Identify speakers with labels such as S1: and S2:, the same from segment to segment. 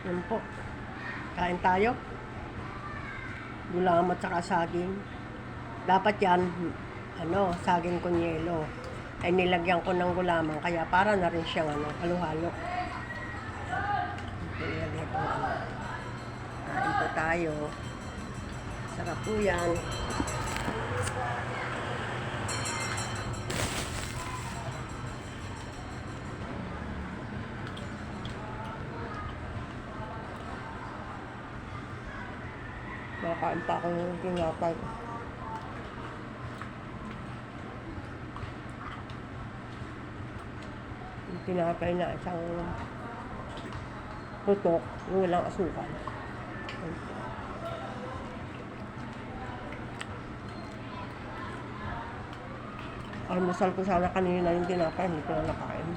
S1: Yun po. Kain tayo. Gulaman at saka saging. Dapat yan, saging kunyelo. Ay nilagyan ko ng gulaman, kaya para na rin siyang halo-halo. Nilagyan ko Kain po tayo. Sarap po yan. Makakain pa ako ng tinapay. Yung tinapay na isang putok, yung walang asukal. Almusal ko sana kanina yung tinapay, hindi ko na nakain.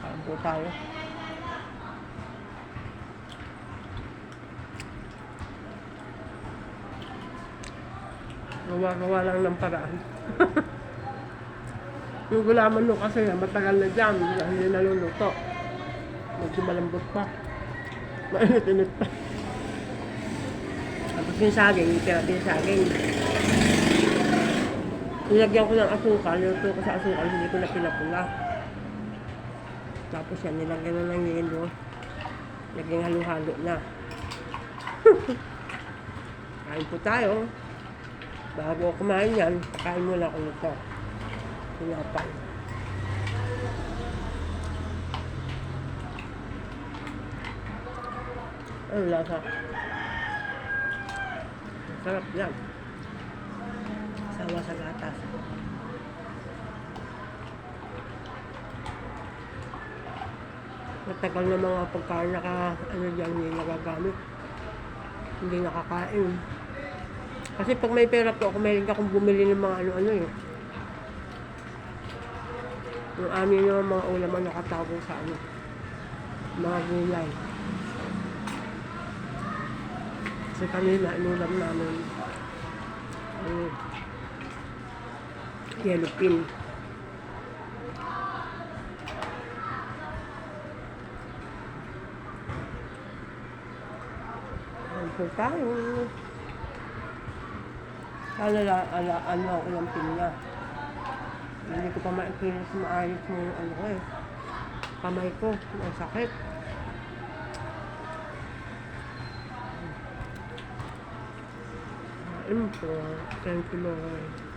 S1: Kain po tayo. Gawa lang ng paraan. Yung gulaman nung kasi matagal na dyan, hindi naluluto. Medyo malambot pa. Mainit-init pa. Tapos yung saging, yung tira-tira saging. Nilagyan ko ng asukal, niluto ko sa asukal, hindi ko na pinapula. Tapos yan, nilagyan na ng yelo. Naging halo-halo na. Kain po tayo. Bago kumain yan, pakain muna ako nito. Tinapay. Ano lasa? Sarap yan. Sawa sa gatas. Matagal na mga pagkain dyan hindi nagagamit. Hindi nakakain. Kasi pag may pera po ako, mahilig akong bumili ng mga eh. Yung amin yung mga ulam na nakatago sa mga gulay. Kasi kanina, inulam namin yellow pin. Ayan po tayo. Sana ako ng pinya. Hindi ko pa maikinis maayos yung kamay ko. Ang sakit. Ayun po. Thank you, Lord.